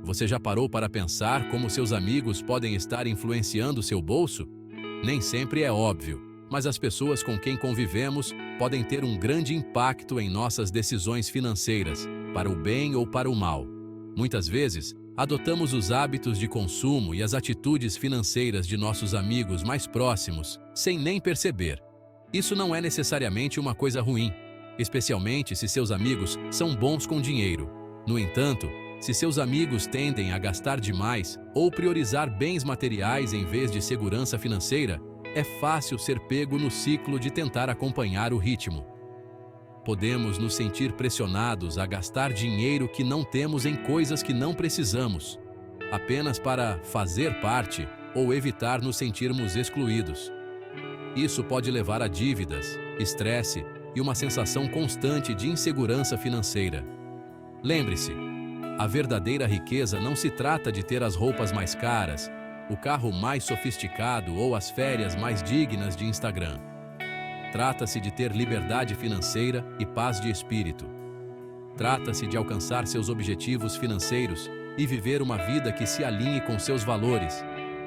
Você já parou para pensar como seus amigos podem estar influenciando seu bolso? Nem sempre é óbvio, mas as pessoas com quem convivemos podem ter um grande impacto em nossas decisões financeiras, para o bem ou para o mal. Muitas vezes, adotamos os hábitos de consumo e as atitudes financeiras de nossos amigos mais próximos, sem nem perceber. Isso não é necessariamente uma coisa ruim, especialmente se seus amigos são bons com dinheiro. No entanto, se seus amigos tendem a gastar demais ou priorizar bens materiais em vez de segurança financeira, é fácil ser pego no ciclo de tentar acompanhar o ritmo. Podemos nos sentir pressionados a gastar dinheiro que não temos em coisas que não precisamos, apenas para fazer parte ou evitar nos sentirmos excluídos. Isso pode levar a dívidas, estresse e uma sensação constante de insegurança financeira. Lembre-se, a verdadeira riqueza não se trata de ter as roupas mais caras, o carro mais sofisticado ou as férias mais dignas de Instagram. Trata-se de ter liberdade financeira e paz de espírito. Trata-se de alcançar seus objetivos financeiros e viver uma vida que se alinhe com seus valores,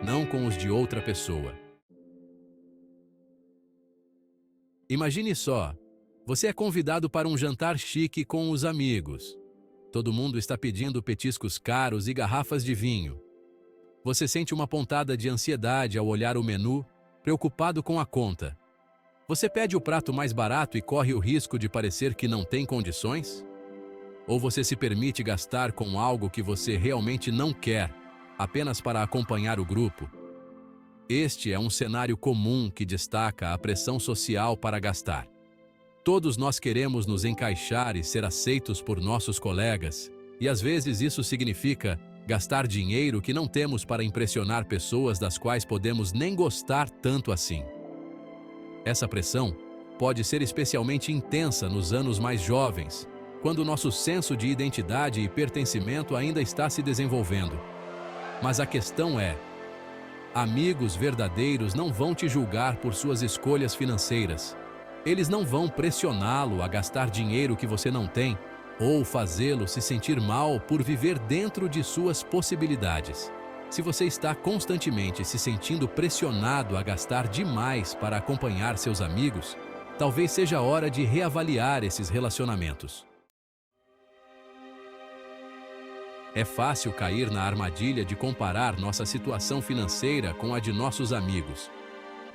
não com os de outra pessoa. Imagine só, você é convidado para um jantar chique com os amigos. Todo mundo está pedindo petiscos caros e garrafas de vinho. Você sente uma pontada de ansiedade ao olhar o menu, preocupado com a conta. Você pede o prato mais barato e corre o risco de parecer que não tem condições? Ou você se permite gastar com algo que você realmente não quer, apenas para acompanhar o grupo? Este é um cenário comum que destaca a pressão social para gastar. Todos nós queremos nos encaixar e ser aceitos por nossos colegas, e às vezes isso significa gastar dinheiro que não temos para impressionar pessoas das quais podemos nem gostar tanto assim. Essa pressão pode ser especialmente intensa nos anos mais jovens, quando nosso senso de identidade e pertencimento ainda está se desenvolvendo. Mas a questão é: amigos verdadeiros não vão te julgar por suas escolhas financeiras. Eles não vão pressioná-lo a gastar dinheiro que você não tem ou fazê-lo se sentir mal por viver dentro de suas possibilidades. Se você está constantemente se sentindo pressionado a gastar demais para acompanhar seus amigos, talvez seja hora de reavaliar esses relacionamentos. É fácil cair na armadilha de comparar nossa situação financeira com a de nossos amigos.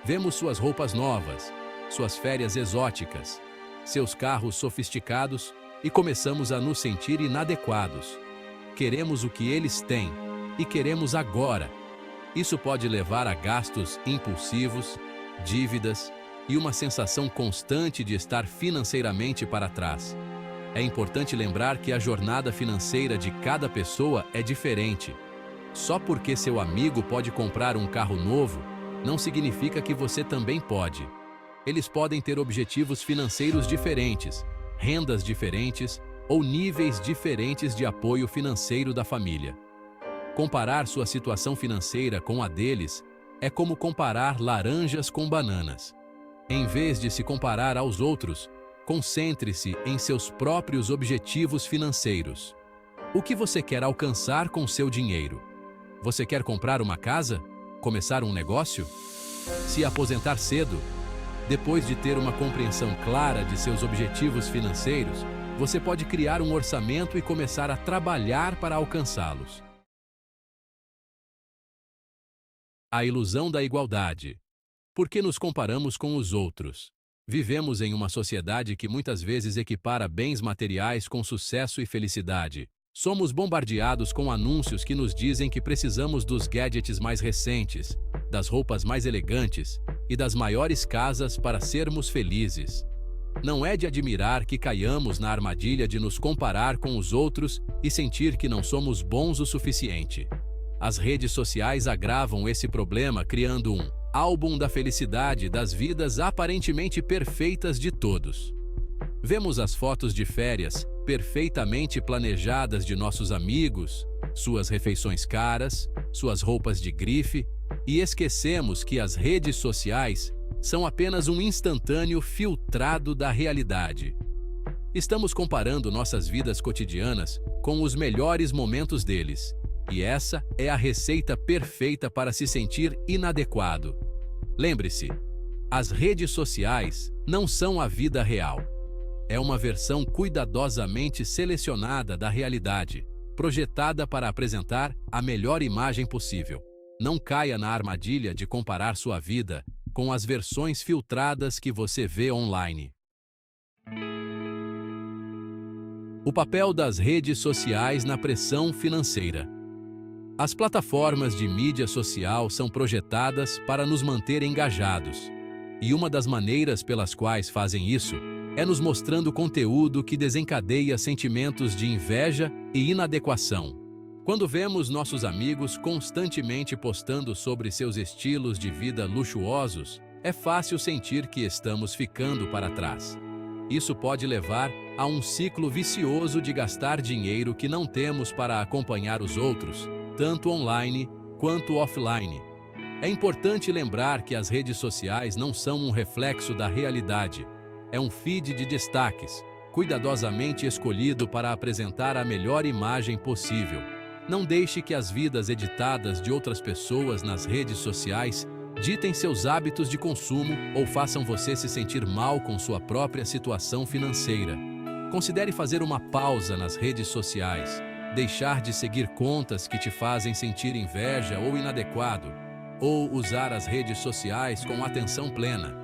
Vemos suas roupas novas, suas férias exóticas, seus carros sofisticados e começamos a nos sentir inadequados. Queremos o que eles têm e queremos agora. Isso pode levar a gastos impulsivos, dívidas e uma sensação constante de estar financeiramente para trás. É importante lembrar que a jornada financeira de cada pessoa é diferente. Só porque seu amigo pode comprar um carro novo, não significa que você também pode. Eles podem ter objetivos financeiros diferentes, rendas diferentes ou níveis diferentes de apoio financeiro da família. Comparar sua situação financeira com a deles é como comparar laranjas com bananas. Em vez de se comparar aos outros, concentre-se em seus próprios objetivos financeiros. O que você quer alcançar com seu dinheiro? Você quer comprar uma casa? Começar um negócio? Se aposentar cedo? Depois de ter uma compreensão clara de seus objetivos financeiros, você pode criar um orçamento e começar a trabalhar para alcançá-los. A ilusão da igualdade. Por que nos comparamos com os outros? Vivemos em uma sociedade que muitas vezes equipara bens materiais com sucesso e felicidade. Somos bombardeados com anúncios que nos dizem que precisamos dos gadgets mais recentes, das roupas mais elegantes e das maiores casas para sermos felizes. Não é de admirar que caiamos na armadilha de nos comparar com os outros e sentir que não somos bons o suficiente. As redes sociais agravam esse problema criando um álbum da felicidade das vidas aparentemente perfeitas de todos. Vemos as fotos de férias perfeitamente planejadas de nossos amigos, suas refeições caras, suas roupas de grife, e esquecemos que as redes sociais são apenas um instantâneo filtrado da realidade. Estamos comparando nossas vidas cotidianas com os melhores momentos deles, E essa é a receita perfeita para se sentir inadequado. Lembre-se, as redes sociais não são a vida real. É uma versão cuidadosamente selecionada da realidade, projetada para apresentar a melhor imagem possível. Não caia na armadilha de comparar sua vida com as versões filtradas que você vê online. O papel das redes sociais na pressão financeira. As plataformas de mídia social são projetadas para nos manter engajados. E uma das maneiras pelas quais fazem isso é nos mostrando conteúdo que desencadeia sentimentos de inveja e inadequação. Quando vemos nossos amigos constantemente postando sobre seus estilos de vida luxuosos, é fácil sentir que estamos ficando para trás. Isso pode levar a um ciclo vicioso de gastar dinheiro que não temos para acompanhar os outros, tanto online quanto offline. É importante lembrar que as redes sociais não são um reflexo da realidade. É um feed de destaques, cuidadosamente escolhido para apresentar a melhor imagem possível. Não deixe que as vidas editadas de outras pessoas nas redes sociais ditem seus hábitos de consumo ou façam você se sentir mal com sua própria situação financeira. Considere fazer uma pausa nas redes sociais, deixar de seguir contas que te fazem sentir inveja ou inadequado, ou usar as redes sociais com atenção plena.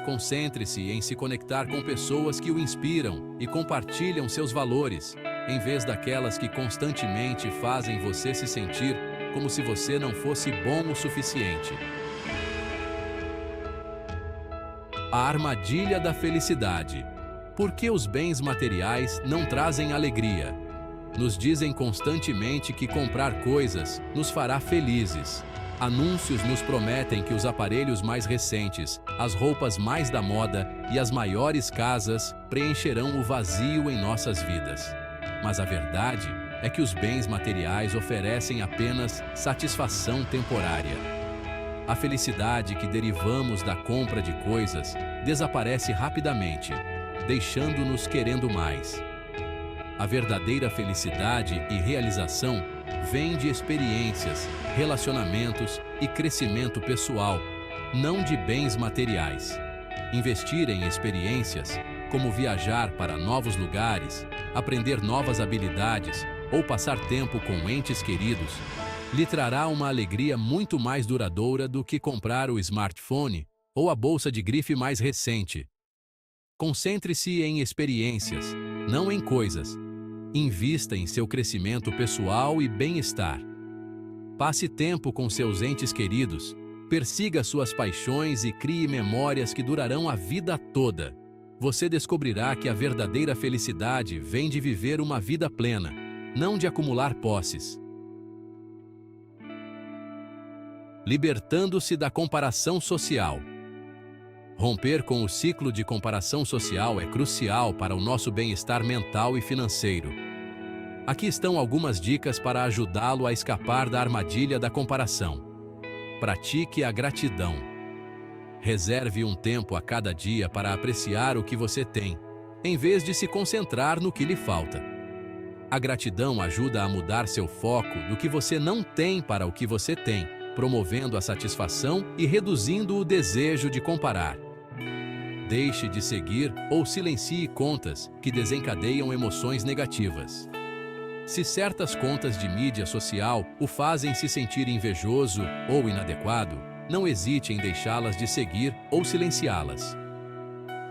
Concentre-se em se conectar com pessoas que o inspiram e compartilham seus valores, em vez daquelas que constantemente fazem você se sentir como se você não fosse bom o suficiente. A armadilha da felicidade. Por que os bens materiais não trazem alegria? Nos dizem constantemente que comprar coisas nos fará felizes. Anúncios nos prometem que os aparelhos mais recentes, as roupas mais da moda e as maiores casas preencherão o vazio em nossas vidas. Mas a verdade é que os bens materiais oferecem apenas satisfação temporária. A felicidade que derivamos da compra de coisas desaparece rapidamente, deixando-nos querendo mais. A verdadeira felicidade e realização vem de experiências, relacionamentos e crescimento pessoal, não de bens materiais. Investir em experiências, como viajar para novos lugares, aprender novas habilidades ou passar tempo com entes queridos, lhe trará uma alegria muito mais duradoura do que comprar o smartphone ou a bolsa de grife mais recente. Concentre-se em experiências, não em coisas. Invista em seu crescimento pessoal e bem-estar. Passe tempo com seus entes queridos, persiga suas paixões e crie memórias que durarão a vida toda. Você descobrirá que a verdadeira felicidade vem de viver uma vida plena, não de acumular posses. Libertando-se da comparação social. Romper com o ciclo de comparação social é crucial para o nosso bem-estar mental e financeiro. Aqui estão algumas dicas para ajudá-lo a escapar da armadilha da comparação. Pratique a gratidão. Reserve um tempo a cada dia para apreciar o que você tem, em vez de se concentrar no que lhe falta. A gratidão ajuda a mudar seu foco do que você não tem para o que você tem, promovendo a satisfação e reduzindo o desejo de comparar. Deixe de seguir ou silencie contas que desencadeiam emoções negativas. Se certas contas de mídia social o fazem se sentir invejoso ou inadequado, não hesite em deixá-las de seguir ou silenciá-las.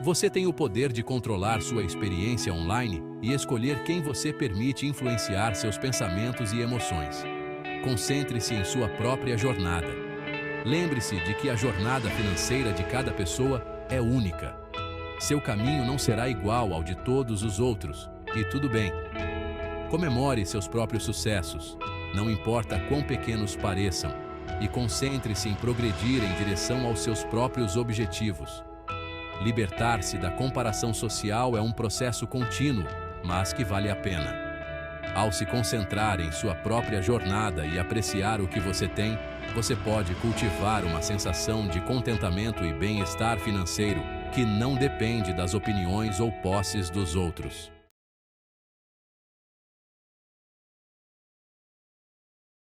Você tem o poder de controlar sua experiência online e escolher quem você permite influenciar seus pensamentos e emoções. Concentre-se em sua própria jornada. Lembre-se de que a jornada financeira de cada pessoa é única. Seu caminho não será igual ao de todos os outros, e tudo bem. Comemore seus próprios sucessos, não importa quão pequenos pareçam, e concentre-se em progredir em direção aos seus próprios objetivos. Libertar-se da comparação social é um processo contínuo, mas que vale a pena. Ao se concentrar em sua própria jornada e apreciar o que você tem, você pode cultivar uma sensação de contentamento e bem-estar financeiro que não depende das opiniões ou posses dos outros.